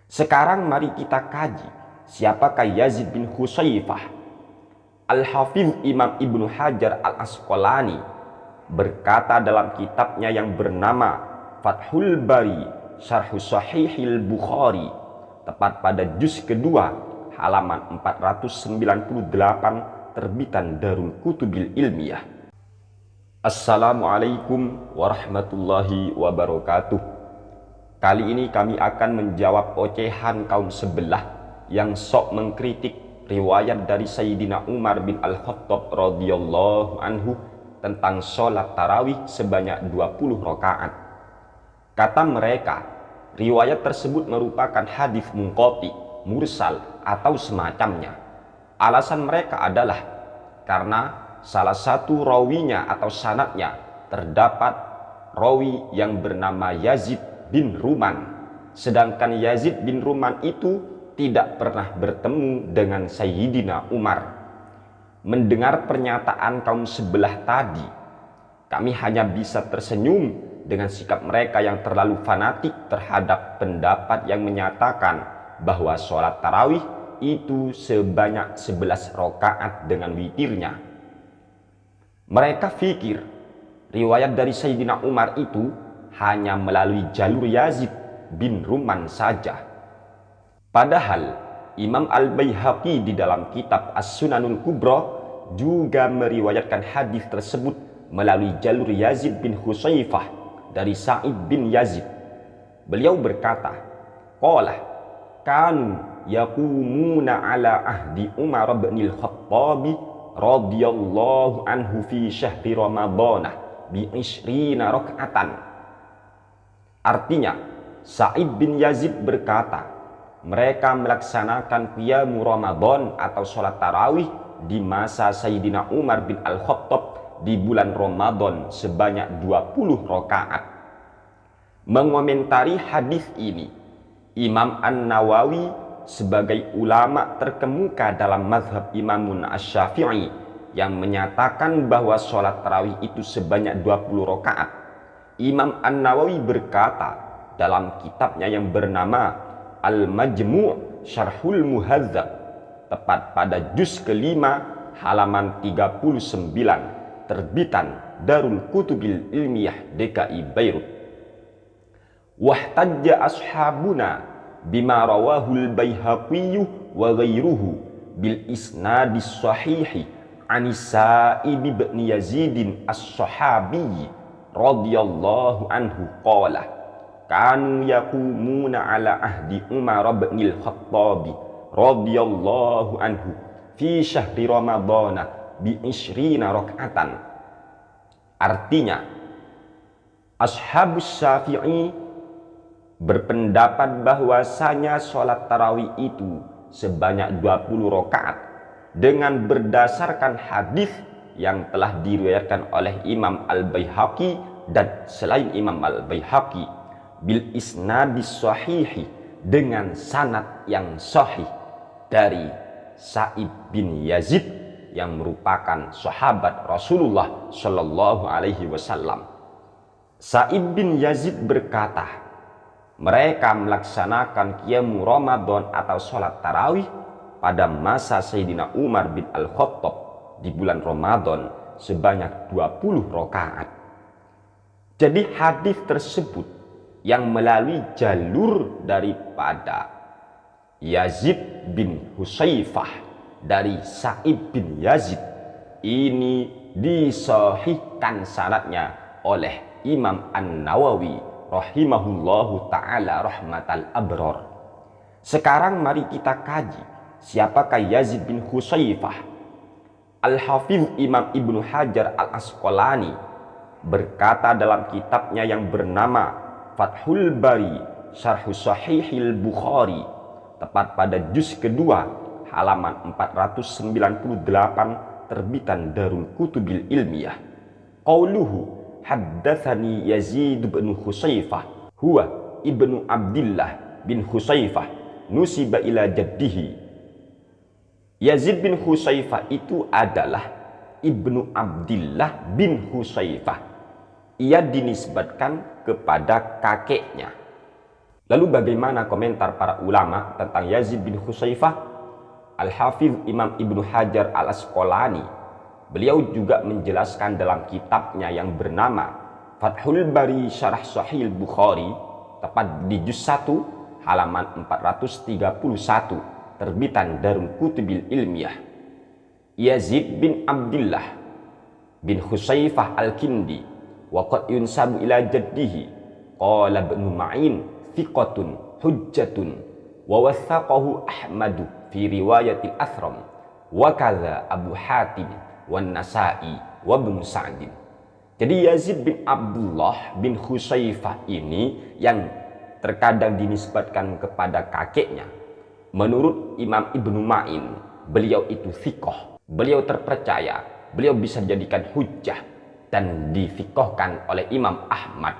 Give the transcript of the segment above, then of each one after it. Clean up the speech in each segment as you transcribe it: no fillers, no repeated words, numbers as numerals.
Sekarang mari kita kaji siapakah Yazid bin Husaifah. Al-Hafiz Imam Ibnu Hajar Al-Asqalani berkata dalam kitabnya yang bernama Fathul Bari Syarh Sahihil Bukhari, tepat pada juz kedua halaman 498, terbitan Darul Kutubil Ilmiyah. Assalamualaikum warahmatullahi wabarakatuh. Kali ini kami akan menjawab ocehan kaum sebelah yang sok mengkritik riwayat dari Sayyidina Umar bin Al-Khattab radhiyallahu anhu tentang sholat tarawih sebanyak 20 rakaat. Kata mereka, riwayat tersebut merupakan hadis munqati, mursal atau semacamnya. Alasan mereka adalah karena salah satu rawinya atau sanadnya terdapat rawi yang bernama Yazid bin Ruman, sedangkan Yazid bin Ruman itu tidak pernah bertemu dengan Sayyidina Umar. Mendengar pernyataan kaum sebelah tadi, kami hanya bisa tersenyum dengan sikap mereka yang terlalu fanatik terhadap pendapat yang menyatakan bahwa sholat tarawih itu sebanyak 11 rakaat dengan witirnya. Mereka pikir riwayat dari Sayyidina Umar itu hanya melalui jalur Yazid bin Ruman saja. Padahal Imam Al-Baihaqi di dalam kitab As-Sunanul Kubra juga meriwayatkan hadis tersebut melalui jalur Yazid bin Husaifah dari Sa'id bin Yazid. Beliau berkata, qala kanu yaqumuna ala ahdi Umar bin Al-Khattab radhiyallahu anhu fi syahri Ramadhanah bi 20 rakaatan. Artinya, Sa'id bin Yazid berkata, mereka melaksanakan qiyamu Ramadan atau sholat tarawih di masa Sayyidina Umar bin Al-Khattab di bulan Ramadan sebanyak 20 rakaat. Mengomentari hadis ini, Imam An-Nawawi sebagai ulama terkemuka dalam mazhab Imamun Asy-Syafi'i yang menyatakan bahwa sholat tarawih itu sebanyak 20 rakaat. Imam An-Nawawi berkata dalam kitabnya yang bernama Al-Majmu' Syarhul Muhadzab, tepat pada juz kelima halaman 39, terbitan Darul Kutubil Ilmiyah DKI Beirut. Wahtajja ashabuna bima rawahul Baihaqi wa ghairuhu bil isnadis sahihi anis Sa'ib bin Yazidin as-Sahabi radhiyallahu anhu qala kanu yaqumuna ala ahdi Umar bin Al-Khattab radhiyallahu anhu fi syahri Ramadhan bi 20 rakaatan. Artinya, Ashabus Syafi'i berpendapat bahwasanya sholat tarawih itu sebanyak 20 rakaat dengan berdasarkan hadis yang telah diriwayatkan oleh Imam Al-Baihaqi dan selain Imam Al-Baihaqi bil isnadis sahihi, dengan sanad yang sahih dari Sa'id bin Yazid yang merupakan sahabat Rasulullah Shallallahu Alaihi Wasallam. Sa'id bin Yazid berkata, mereka melaksanakan qiyamu Ramadan atau sholat tarawih pada masa Sayyidina Umar bin Al-Khattab di bulan Ramadan sebanyak 20 rakaat. Jadi hadis tersebut yang melalui jalur daripada Yazid bin Husaifah dari Sa'id bin Yazid ini disahihkan sanadnya oleh Imam An-Nawawi rahimahullahu ta'ala rahmatal abrar. Sekarang mari kita kaji siapakah Yazid bin Husaifah. Al-Hafiz Imam Ibnu Hajar Al-Asqalani berkata dalam kitabnya yang bernama Fathul Bari Syarh Sahihil Bukhari, tepat pada juz kedua halaman 498, terbitan Darul Kutubil Ilmiyah. Qauluhu haddatsani Yazid bin Husaifah huwa ibnu Abdillah bin Husaifah nusiba ila jaddihi. Yazid bin Husaifah itu adalah ibnu Abdillah bin Husaifah. Ia dinisbatkan kepada kakeknya. Lalu bagaimana komentar para ulama tentang Yazid bin Hudzaifah? Al-Hafidz Imam Ibnu Hajar Al-Asqalani, beliau juga menjelaskan dalam kitabnya yang bernama Fathul Bari Syarah Sahih Bukhari, tepat di juz 1 halaman 431, terbitan Darul Kutubil Ilmiyah. Yazid bin Abdullah bin Hudzaifah Al-Kindi wa qad yunsabu ila jaddihi qala Ibnu Ma'in thiqatun hujjatun wa wathaqahu Ahmadu fi riwayatil Athram wa kadza Abu Hatim wan Nasa'i wa Ibnu Sa'din. Jadi Yazid bin Abdullah bin Hudzaifah ini yang terkadang dinisbatkan kepada kakeknya, menurut Imam Ibnu Ma'in, beliau itu thiqah, beliau terpercaya, beliau bisa dijadikan hujjah dan dithiqahkan oleh Imam Ahmad,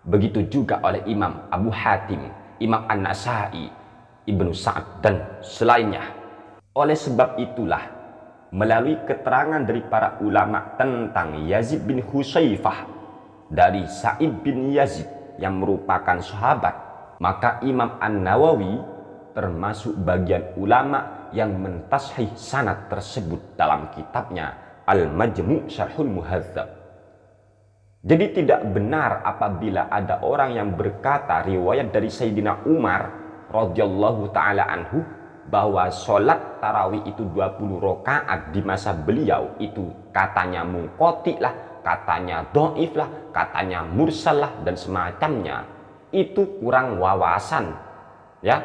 begitu juga oleh Imam Abu Hatim, Imam An-Nasa'i, Ibnu Sa'd dan selainnya. Oleh sebab itulah, melalui keterangan dari para ulama tentang Yazid bin Hudzaifah dari Sa'id bin Yazid yang merupakan sahabat, maka Imam An-Nawawi termasuk bagian ulama yang mentashih sanad tersebut dalam kitabnya Al-Majmu' Syarhul Muhadzab. Jadi tidak benar apabila ada orang yang berkata riwayat dari Sayyidina Umar radhiyallahu taala anhu bahwa sholat tarawih itu 20 rakaat di masa beliau itu katanya munqati lah, katanya dhaif lah, katanya mursal lah dan semacamnya. Itu kurang wawasan ya,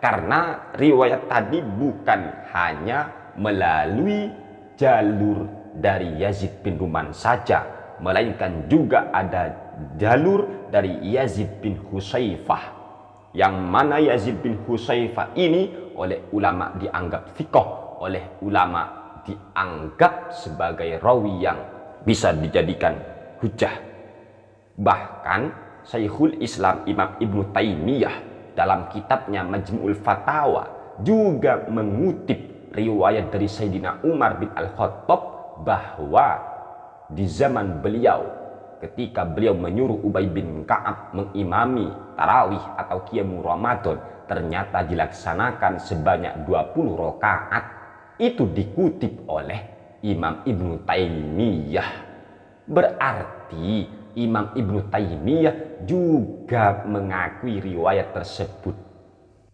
karena riwayat tadi bukan hanya melalui jalur dari Yazid bin Ruman saja, melainkan juga ada jalur dari Yazid bin Hudzaifah, yang mana Yazid bin Hudzaifah ini oleh ulama dianggap thiqah, oleh ulama dianggap sebagai rawi yang bisa dijadikan hujjah. Bahkan Syekhul Islam Imam Ibnu Taimiyah dalam kitabnya Majmu'ul Fatawa juga mengutip riwayat dari Sayyidina Umar bin Al-Khattab bahwa di zaman beliau, ketika beliau menyuruh Ubay bin Ka'ab mengimami tarawih atau qiyamul Ramadan, ternyata dilaksanakan sebanyak 20 rakaat. Itu dikutip oleh Imam Ibnu Taimiyah. Berarti Imam Ibnu Taimiyah juga mengakui riwayat tersebut.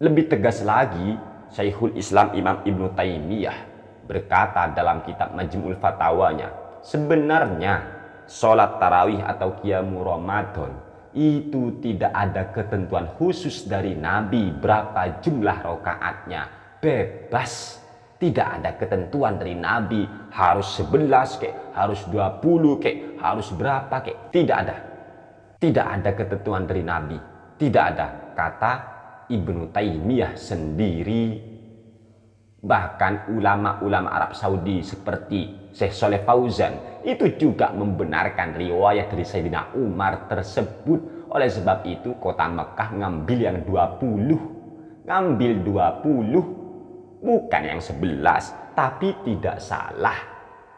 Lebih tegas lagi, Syekhul Islam Imam Ibnu Taimiyah berkata dalam kitab Majmu'ul Fatawanya, sebenarnya sholat tarawih atau qiyamul Ramadan itu tidak ada ketentuan khusus dari Nabi berapa jumlah rakaatnya, bebas. Tidak ada ketentuan dari Nabi harus 11 kek, harus 20 kek, harus berapa kek. Tidak ada. Tidak ada ketentuan dari Nabi. Tidak ada, kata Ibnu Taimiyah sendiri. Bahkan ulama-ulama Arab Saudi seperti Syekh Shalih Fauzan itu juga membenarkan riwayat dari Sayyidina Umar tersebut. Oleh sebab itu kota Mekah ngambil yang 20. Ngambil 20. Bukan yang 11, tapi tidak salah.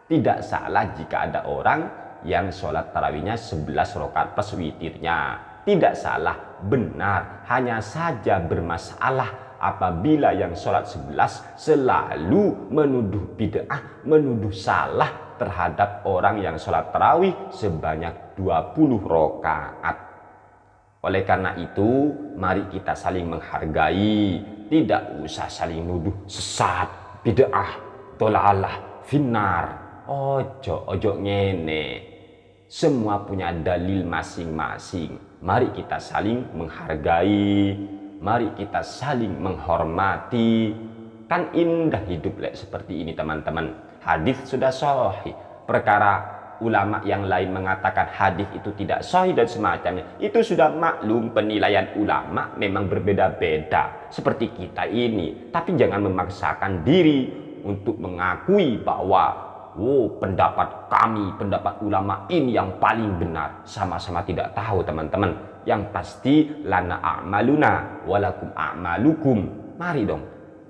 Tidak salah jika ada orang yang sholat tarawihnya 11 rakaat plus witirnya. Tidak salah, benar. Hanya saja bermasalah apabila yang sholat 11 selalu menuduh bid'ah, menuduh salah terhadap orang yang sholat tarawih sebanyak 20 rakaat. Oleh karena itu, mari kita saling menghargai, tidak usah saling nuduh sesat, bid'ah, dolalah, finnar. Ojo ngene. Semua punya dalil masing-masing. Mari kita saling menghargai, mari kita saling menghormati. Kan indah hidup seperti ini teman-teman. Hadis sudah sahih. Perkara ulama yang lain mengatakan hadis itu tidak sahih dan semacamnya, itu sudah maklum. Penilaian ulama memang berbeda-beda seperti kita ini, tapi jangan memaksakan diri untuk mengakui bahwa pendapat kami, pendapat ulama ini yang paling benar. Sama-sama tidak tahu teman-teman. Yang pasti lana a'maluna walakum a'malukum. Mari dong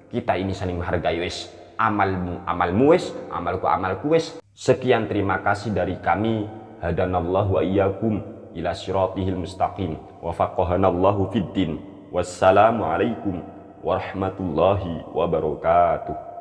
kita ini saling menghargai wes. Amalmu amalmu wes, amalku amalku wes. Sekian, terima kasih dari kami. Hadanallahu wa iyyakum ila syiratihil mustaqim wa faqahanallahu fiddin. Wassalamualaikum warahmatullahi wabarakatuh.